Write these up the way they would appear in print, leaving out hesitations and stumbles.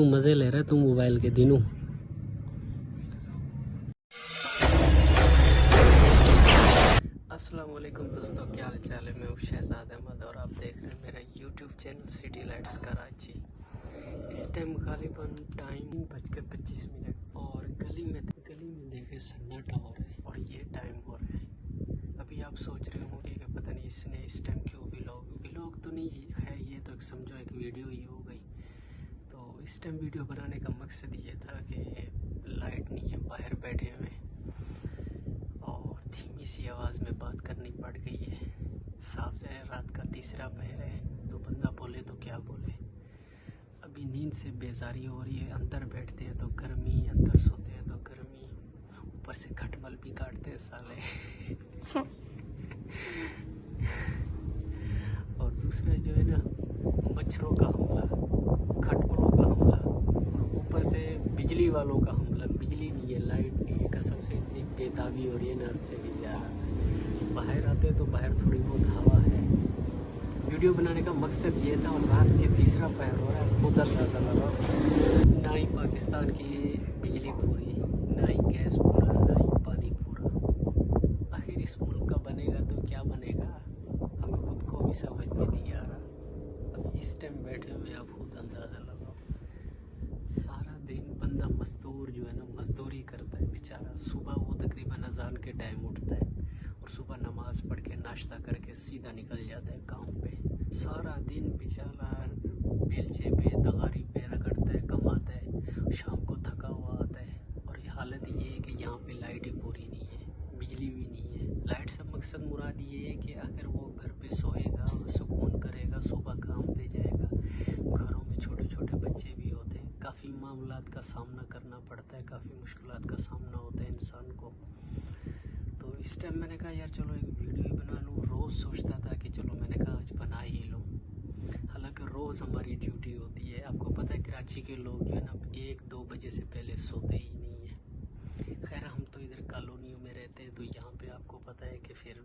मजे ले रहे तुम मोबाइल के दिनों। अस्सलाम वालेकुम दोस्तों, क्या हाल चाल है। मैं हूँ शहजाद अहमद और आप देख रहे हैं मेरा YouTube channel city lights Karachi. इस टाइम गालिबन टाइम 5:25 और गली में देखे सन्नाटा हो रहा है और ये टाइम हो रहा है। अभी आप सोच रहे होंगे कि पता नहीं इसने इस टाइम क्यों व्लॉग तो नहीं, खैर ये तो समझो एक वीडियो ही हो गई। तो इस टाइम वीडियो बनाने का मकसद ये था कि लाइट नहीं है, बाहर बैठे हुए और धीमी सी आवाज़ में बात करनी पड़ गई है। साफ ज़ाहिर रात का तीसरा पहर है, तो बंदा बोले तो क्या बोले। अभी नींद से बेजारी हो रही है, अंदर बैठते हैं तो गर्मी, अंदर सोते हैं तो गर्मी, ऊपर से खटमल भी काटते हैं साले। और दूसरा जो है ना, मच्छरों का हमला, खटमलों का हमला, ऊपर से बिजली वालों का हमला। बिजली नहीं है, लाइट नहीं है, कसम से इतनी बेताबी हो रही है ना, इससे भी ज़्यादा। बाहर आते तो बाहर थोड़ी बहुत हवा है। वीडियो बनाने का मकसद ये था, और रात के तीसरा पहर हो रहा है, खुद अंदाज़ा लगाओ। ना ही पाकिस्तान की बिजली पूरी, ना ही गैस पूरा, ना ही पानी पूरा। आखिर इस मुल्क का बनेगा तो क्या बनेगा, हमें खुद को भी समझ में नहीं आ रहा। अब इस टाइम बैठे हुए आप खुद अंदाज़ा लगाओ। सारा दिन बंदा मजदूर जो है ना, मजदूरी करता है बेचारा। सुबह वो तकरीबन अजान के टाइम उठता है और सुबह नमाज पढ़ के नाश्ता करके सीधा निकल जाता है काम पे। सारा दिन बेचारा बेलचे पे, दगारी पे रगड़ता है, कमाता है, शाम को थका हुआ आता है। और ये हालत ये है कि यहाँ पे लाइट ही पूरी नहीं है, बिजली भी नहीं है। लाइट से मकसद मुराद ये है कि अगर वो घर पे सोएगा और सुकून करेगा, सुबह काम पे जाएगा। घरों में छोटे छोटे बच्चे भी होते हैं, काफ़ी मामलात का सामना करना पड़ता है, काफ़ी मुश्किलात का सामना होता है इंसान को। तो इस टाइम मैंने कहा यार चलो एक वीडियो ही बना लूँ। रोज़ सोचता था कि चलो, मैंने कहा आज बना ही लूँ। हालांकि रोज़ हमारी ड्यूटी होती है। आपको पता है कराची के लोग जो है ना, 1-2 बजे से पहले सोते ही नहीं है। खैर हम तो इधर कॉलोनियों में रहते हैं, तो यहाँ पे आपको पता है कि फिर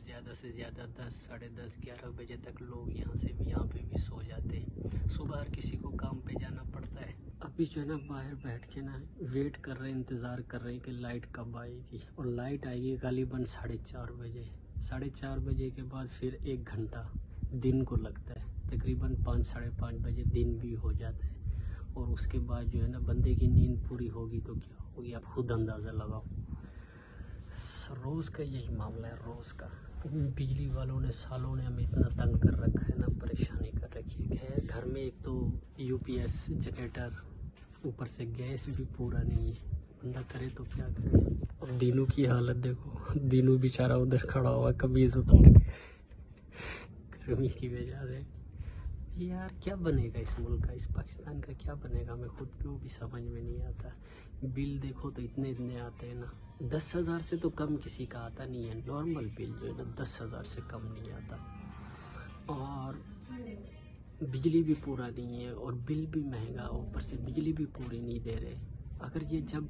ज़्यादा से ज़्यादा 10, साढ़े 10, 11 बजे तक लोग यहाँ पे भी सो जाते हैं। सुबह हर किसी को काम पे जाना पड़ता है। अभी जो है ना, बाहर बैठ के ना वेट कर रहे हैं, इंतज़ार कर रहे हैं कि लाइट कब आएगी। और लाइट आएगी गालिबन 4:30 बजे। 4:30 बजे के बाद फिर 1 घंटा दिन को लगता है, तकरीबन 5, साढ़े 5 बजे दिन भी हो जाता है। और उसके बाद जो है ना, बंदे की नींद पूरी होगी तो क्या होगी, आप खुद अंदाज़ा लगाओ। रोज़ का यही मामला है, रोज़ का। बिजली वालों ने, सालों ने हमें इतना तंग कर रखा है ना, परेशानी कर रखी है। खैर घर में एक तो UPS जनरेटर, ऊपर से गैस भी पूरा नहीं है, बंदा करे तो क्या करे। और दीनू की हालत देखो, दीनू बेचारा उधर खड़ा हुआ कमीज़ उतार के, गर्मी की वजह से। यार क्या बनेगा इस मुल्क का, इस पाकिस्तान का क्या बनेगा, हमें खुद को भी समझ में नहीं आता। बिल देखो तो इतने आते हैं ना, 10,000 से तो कम किसी का आता नहीं है। नॉर्मल बिल जो है ना, 10,000 से कम नहीं आता। और बिजली भी पूरा नहीं है, और बिल भी महंगा, ऊपर से बिजली भी पूरी नहीं दे रहे। अगर ये जब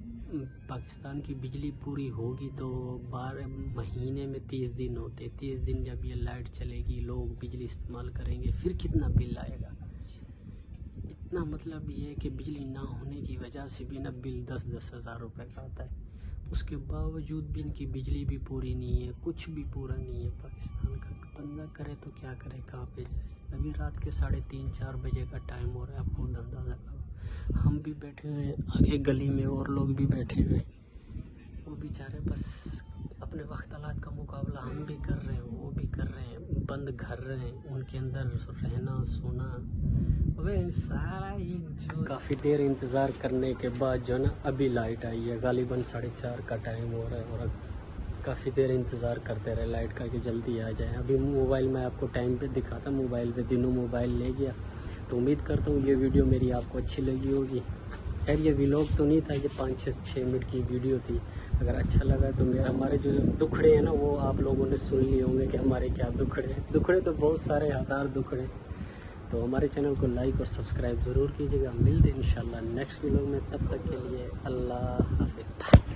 पाकिस्तान की बिजली पूरी होगी तो 12 महीने में 30 दिन होते, 30 दिन जब ये लाइट चलेगी, लोग बिजली इस्तेमाल करेंगे, फिर कितना बिल आएगा। इतना मतलब ये है कि बिजली ना होने की वजह से भी ना बिल 10-10 हज़ार रुपये का आता है। उसके बावजूद भी इनकी बिजली भी पूरी नहीं है, कुछ भी पूरा नहीं है पाकिस्तान का। बंदा करे तो क्या करे, कहाँ पे जाए। अभी रात के 3:30-4 बजे का टाइम हो रहा है, आप खुद अंदाज़ा लगाओ। हम भी बैठे हुए हैं आगे गली में, और लोग भी बैठे हुए हैं। वो बेचारे बस अपने वक्तलात का मुकाबला हम भी कर रहे हैं, वो भी कर रहे हैं। बंद घर रहे हैं, उनके अंदर रहना, सोना। अबे सारा ये जो काफ़ी देर इंतज़ार करने के बाद जो है ना, अभी लाइट आई है। गालिबन 4:30 का टाइम हो रहा है, और काफ़ी देर इंतज़ार करते रहे लाइट का कि जल्दी आ जाए। अभी मोबाइल में आपको टाइम पे दिखाता, मोबाइल पे दिनों मोबाइल ले गया। तो उम्मीद करता हूँ ये वीडियो मेरी आपको अच्छी लगी होगी। खैर ये व्लॉग तो नहीं था, ये 5-6 मिनट की वीडियो थी। अगर अच्छा लगा तो हमारे जो दुखड़े हैं ना, वो आप लोगों ने सुन लिए होंगे कि हमारे क्या दुखड़े हैं। दुखड़े तो बहुत सारे, 1000 दुखड़े। तो हमारे चैनल को लाइक और सब्सक्राइब ज़रूर कीजिएगा। मिलते हैं इंशाल्लाह नेक्स्ट व्लॉग में, तब तक के लिए अल्लाह हाफिज़।